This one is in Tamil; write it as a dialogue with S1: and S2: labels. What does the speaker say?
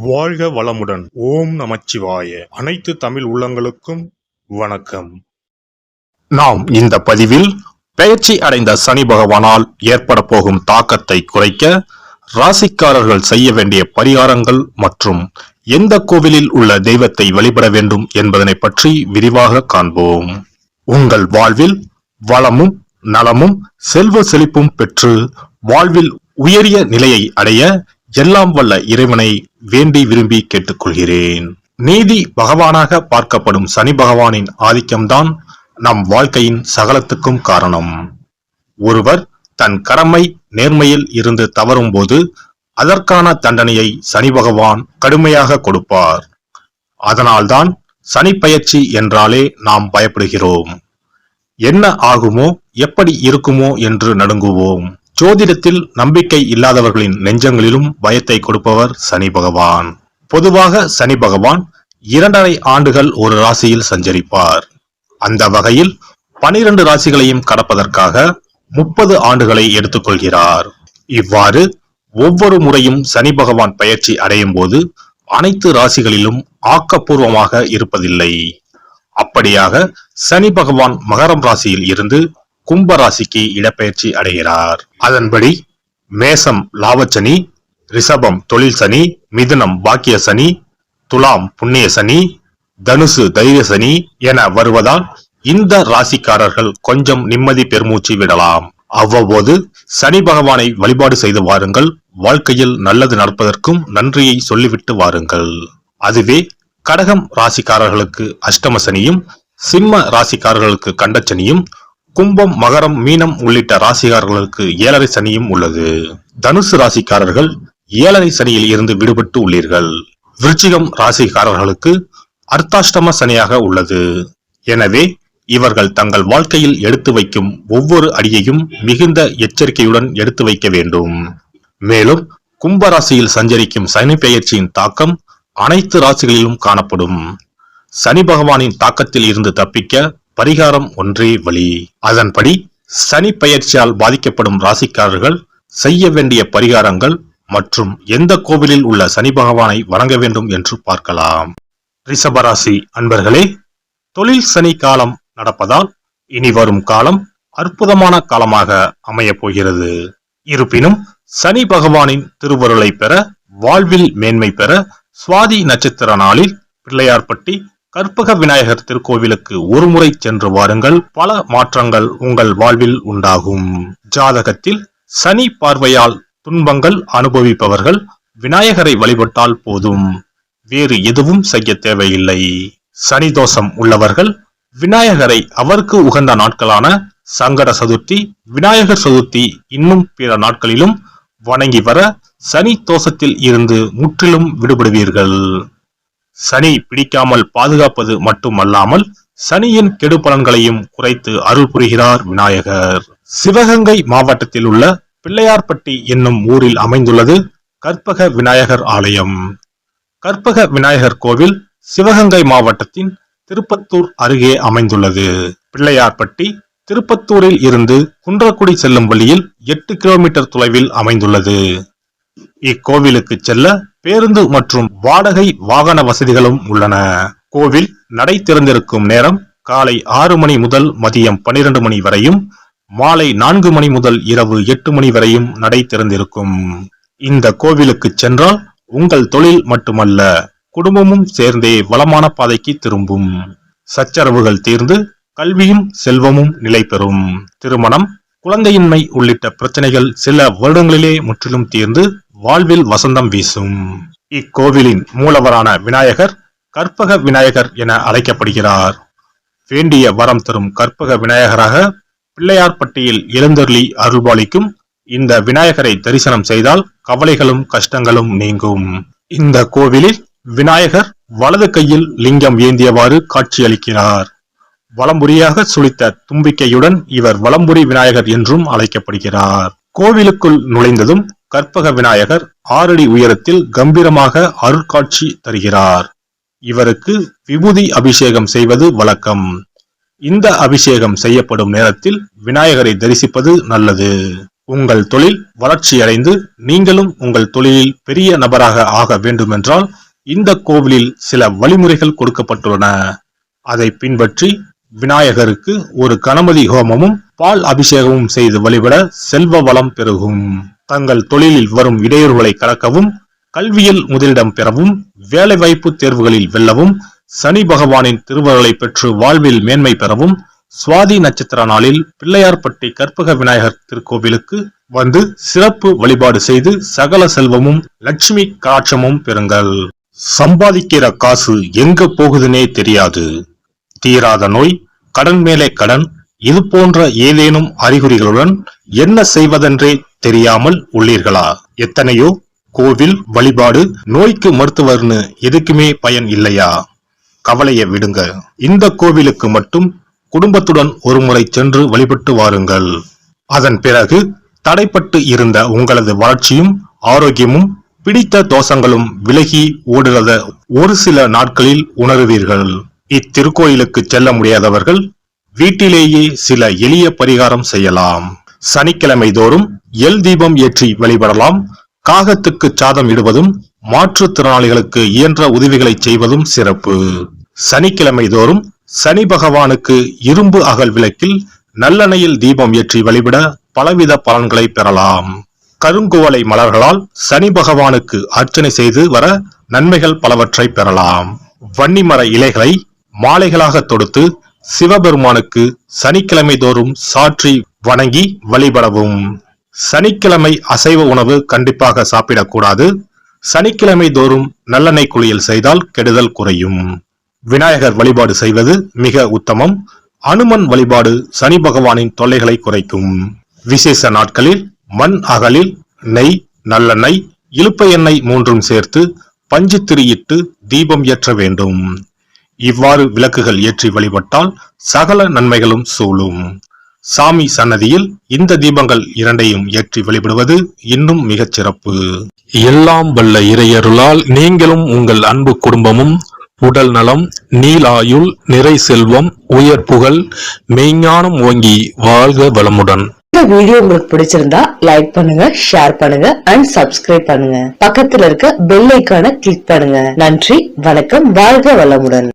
S1: வாழ்க வளமுடன். ஓம் நமச்சிவாய. அனைத்து தமிழ் உள்ளங்களுக்கும் வணக்கம். நாம் இந்த பதிவில் பெயர்ச்சி அடைந்த சனி பகவானால் ஏற்பட போகும் தாக்கத்தை குறைக்க ராசிக்காரர்கள் செய்ய வேண்டிய பரிகாரங்கள் மற்றும் எந்த கோவிலில் உள்ள தெய்வத்தை வழிபட வேண்டும் என்பதனை பற்றி விரிவாக காண்போம். உங்கள் வாழ்வில் வளமும் நலமும் செல்வ செழிப்பும் பெற்று வாழ்வில் உயரிய நிலையை அடைய எல்லாம் வல்ல இறைவனை வேண்டி விரும்பி கேட்டுக்கொள்கிறேன். நீதி பகவானாக பார்க்கப்படும் சனி பகவானின் ஆதிக்கம்தான் நம் வாழ்க்கையின் சகலத்துக்கும் காரணம். ஒருவர் தன் கடமை நேர்மையில் இருந்து தவறும் போது அதற்கான தண்டனையை சனி பகவான் கடுமையாக கொடுப்பார். அதனால்தான் சனி பெயர்ச்சி என்றாலே நாம் பயப்படுகிறோம். என்ன ஆகுமோ எப்படி இருக்குமோ என்று நடுங்குவோம். ஜோதிடத்தில் நம்பிக்கை இல்லாதவர்களின் நெஞ்சங்களிலும் பயத்தை கொடுப்பவர் சனி பகவான். பொதுவாக சனி பகவான் 2.5 ஆண்டுகள் ஒரு ராசியில் சஞ்சரிப்பார். அந்த வகையில் 12 ராசிகளையும் கடப்பதற்காக 30 ஆண்டுகளை எடுத்துக்கொள்கிறார். இவ்வாறு ஒவ்வொரு முறையும் சனி பகவான் பெயர்ச்சி அடையும் போது அனைத்து ராசிகளிலும் ஆக்கப்பூர்வமாக இருப்பதில்லை. அப்படியாக சனி பகவான் மகரம் ராசியில் இருந்து கும்ப ராசிக்கு இடப்பெயர்ச்சி அடைகிறார். அதன்படி மேசம் லாபச்சனி, ரிஷபம் தொழில் சனி, மிதுனம் பாக்கிய சனி, துலாம் புண்ணிய சனி, தனுசு தைரிய சனி என வருவதால் இந்த ராசிக்காரர்கள் கொஞ்சம் நிம்மதி பெருமூச்சு விடலாம். அவ்வப்போது சனி பகவானை வழிபாடு செய்து வாருங்கள். வாழ்க்கையில் நல்லது நடப்பதற்கும் நன்றியை சொல்லிவிட்டு வாருங்கள். அதுவே கடகம் ராசிக்காரர்களுக்கு அஷ்டம சனியும், சிம்ம ராசிக்காரர்களுக்கு கண்டச்சனியும், கும்பம் மகரம் மீனம் உள்ளிட்ட ராசிக்காரர்களுக்கு 7.5 சனியும் உள்ளது. தனுசு ராசிக்காரர்கள் 7.5 சனியில் இருந்து விடுபட்டு உள்ளீர்கள். விருச்சிகம் ராசிக்காரர்களுக்கு அர்த்தாஷ்டம சனியாக உள்ளது. எனவே இவர்கள் தங்கள் வாழ்க்கையில் எடுத்து வைக்கும் ஒவ்வொரு அடியையும் மிகுந்த எச்சரிக்கையுடன் எடுத்து வைக்க வேண்டும். மேலும் கும்ப ராசியில் சஞ்சரிக்கும் சனி பெயர்ச்சியின் தாக்கம் அனைத்து ராசிகளிலும் காணப்படும். சனி பகவானின் தாக்கத்தில் இருந்து தப்பிக்க பரிகாரம் ஒன்றே வழி. அதன்படி சனி பெயர்ச்சியால் பாதிக்கப்படும் ராசிக்காரர்கள் செய்ய வேண்டிய பரிகாரங்கள் மற்றும் எந்த கோவிலில் உள்ள சனி பகவானை வணங்க வேண்டும் என்று பார்க்கலாம். ரிஷபராசி அன்பர்களே, தொழில் சனி காலம் நடப்பதால் இனி வரும் காலம் அற்புதமான காலமாக அமைய போகிறது. இருப்பினும் சனி பகவானின் திருவருளை பெற, வாழ்வில் மேன்மை பெற சுவாதி நட்சத்திர நாளில் பிள்ளையார்பட்டி கற்பக விநாயகர் திருக்கோவிலுக்கு ஒருமுறை சென்று வாருங்கள். பல மாற்றங்கள் உங்கள் வாழ்வில் உண்டாகும். ஜாதகத்தில் சனி பார்வையால் துன்பங்கள் அனுபவிப்பவர்கள் விநாயகரை வழிபட்டால் போதும், வேறு எதுவும் செய்ய தேவையில்லை. சனி தோஷம் உள்ளவர்கள் விநாயகரை அவருக்கு உகந்த நாட்களான சங்கட சதுர்த்தி, விநாயகர் சதுர்த்தி இன்னும் பிற நாட்களிலும் வணங்கி வர சனி தோஷத்தில் இருந்து முற்றிலும் விடுபடுவீர்கள். சனி பிடிக்காமல் பாதுகாப்பது மட்டுமல்லாமல் சனியின் கெடு பலன்களையும் குறைத்து அருள் புரிகிறார் விநாயகர். சிவகங்கை மாவட்டத்தில் உள்ள பிள்ளையார்பட்டி என்னும் ஊரில் அமைந்துள்ளது கற்பக விநாயகர் ஆலயம். கற்பக விநாயகர் கோவில் சிவகங்கை மாவட்டத்தின் திருப்பத்தூர் அருகே அமைந்துள்ளது. பிள்ளையார்பட்டி திருப்பத்தூரில் இருந்து குன்றக்குடி செல்லும் வழியில் 8 கிலோமீட்டர் தொலைவில் அமைந்துள்ளது. இக்கோவிலுக்கு செல்ல பேருந்து மற்றும் வாடகை வாகன வசதிகளும் உள்ளன. கோவில் நடை திறந்திருக்கும் நேரம் காலை 6 மணி முதல் மதியம் 12 மணி வரையும், மாலை 4 மணி முதல் இரவு 8 மணி வரையும் நடை திறந்திருக்கும். இந்த கோவிலுக்கு சென்றால் உங்கள் தொழில் மட்டுமல்ல, குடும்பமும் சேர்ந்தே வளமான பாதைக்கு திரும்பும். சச்சரவுகள் தீர்ந்து கல்வியும் செல்வமும் நிலை பெறும். திருமணம், குழந்தையின்மை உள்ளிட்ட பிரச்சனைகள் சில வருடங்களிலே முற்றிலும் தீர்ந்து வாழ்வில் வசந்தம் வீசும். இக்கோவிலின் மூலவரான விநாயகர் கற்பக விநாயகர் என அழைக்கப்படுகிறார். வேண்டிய வரம் தரும் கற்பக விநாயகராக பிள்ளையார்பட்டியில் எழுந்தருளி அருள்பாலிக்கும் இந்த விநாயகரை தரிசனம் செய்தால் கவலைகளும் கஷ்டங்களும் நீங்கும். இந்த கோவிலில் விநாயகர் வலது கையில் லிங்கம் ஏந்தியவாறு காட்சியளிக்கிறார். வலம்புரியாக சுளித்த தும்பிக்கையுடன் இவர் வலம்புரி விநாயகர் என்றும் அழைக்கப்படுகிறார். கோவிலுக்குள் நுழைந்ததும் கற்பக விநாயகர் 6 அடி உயரத்தில் கம்பீரமாக அருட்காட்சி தருகிறார். இவருக்கு விபூதி அபிஷேகம் செய்வது வழக்கம். இந்த அபிஷேகம் செய்யப்படும் நேரத்தில் விநாயகரை தரிசிப்பது நல்லது. உங்கள் தொழில் வளர்ச்சியடைந்து நீங்களும் உங்கள் தொழிலில் பெரிய நபராக ஆக வேண்டுமென்றால் இந்த கோவிலில் சில வழிமுறைகள் கொடுக்கப்பட்டுள்ளன. அதை பின்பற்றி விநாயகருக்கு ஒரு கணபதி ஹோமமும் பால் அபிஷேகமும் செய்து வழிபட செல்வ வளம் பெருகும். தங்கள் தொழிலில் வரும் இடையூறுகளை கடக்கவும், கல்வியில் முதலிடம் பெறவும், வேலைவாய்ப்பு தேர்வுகளில் வெல்லவும், சனி பகவானின் திருவருளை பெற்று வாழ்வில் மேன்மை பெறவும் சுவாதி நட்சத்திர நாளில் பிள்ளையார்பட்டி கற்பக விநாயகர் திருக்கோவிலுக்கு வந்து சிறப்பு வழிபாடு செய்து சகல செல்வமும் லட்சுமி கடாட்சமும் பெறுங்கள். சம்பாதிக்கிற காசு எங்க போகுதுன்னே தெரியாது. தீராத நோய், கடன் மேலே கடன், இது போன்ற ஏதேனும் அறிகுறிகளுடன் என்ன செய்வதென்றே தெரியாமல் உள்ளீர்களா? எத்தனையோ கோவில் வழிபாடு, நோய்க்கு மருத்துவர்னு எதுக்குமே பயன் இல்லையா? கவலையை விடுங்க. இந்த கோவிலுக்கு மட்டும் குடும்பத்துடன் ஒருமுறை சென்று வழிபட்டு வாருங்கள். அதன் பிறகு தடைப்பட்டு இருந்த உங்களது வளர்ச்சியும் ஆரோக்கியமும் பிடித்த தோஷங்களும் விலகி ஓடுறத ஒரு சில நாட்களில் உணருவீர்கள். இத்திருக்கோயிலுக்கு செல்ல முடியாதவர்கள் வீட்டிலேயே சில எளிய பரிகாரம் செய்யலாம். சனிக்கிழமை தோறும் எல் தீபம் ஏற்றி வழிபடலாம். காகத்துக்கு சாதம் இடுவதும் மாற்றுத்திறனாளிகளுக்கு இயன்ற உதவிகளை செய்வதும் சிறப்பு. சனிக்கிழமை தோறும் சனி பகவானுக்கு இரும்பு அகல் விளக்கில் நல்லெண்ணெயில் தீபம் ஏற்றி வழிபட பலவித பலன்களை பெறலாம். கருங்குவளை மலர்களால் சனி பகவானுக்கு அர்ச்சனை செய்து வர நன்மைகள் பலவற்றை பெறலாம். வன்னிமர இலைகளை மாலைகளாக தொடுத்து சிவபெருமானுக்கு சனிக்கிழமை தோறும் சாற்றி வணங்கி வழிபடவும். சனிக்கிழமை அசைவ உணவு கண்டிப்பாக சாப்பிடக்கூடாது. சனிக்கிழமை தோறும் நல்லெண்ணெய் குளியல் செய்தால் கெடுதல் குறையும். விநாயகர் வழிபாடு செய்வது மிக உத்தமம். அனுமன் வழிபாடு சனி பகவானின் தொல்லைகளை குறைக்கும். விசேஷ நாட்களில் மண் அகலில் நெய், நல்லெண்ணெய், இலுப்பை எண்ணெய் மூன்றும் சேர்த்து பஞ்சு திரியிட்டு தீபம் ஏற்ற வேண்டும். இவ்வாறு விளக்குகள் ஏற்றி வழிபட்டால் சகல நன்மைகளும் சூழும். சாமி சன்னதியில் இந்த தீபங்கள் இரண்டையும் ஏற்றி வழிபடுவது இன்னும் மிகச் சிறப்பு. எல்லாம் வல்ல இறையருளால் நீங்களும் உங்கள் அன்பு குடும்பமும் உடல் நலம், நீலாயுள், நிறை செல்வம், உயர் புகழ், மெய்ஞானம் ஓங்கி வாழ்க வளமுடன்.
S2: இந்த வீடியோ உங்களுக்கு பிடிச்சிருந்தா லைக் பண்ணுங்க, ஷேர் பண்ணுங்க அண்ட் சப்ஸ்கிரைப் பண்ணுங்க. பக்கத்துல இருக்க பெல் ஐகானை கிளிக் பண்ணுங்க. நன்றி, வணக்கம், வாழ்க வளமுடன்.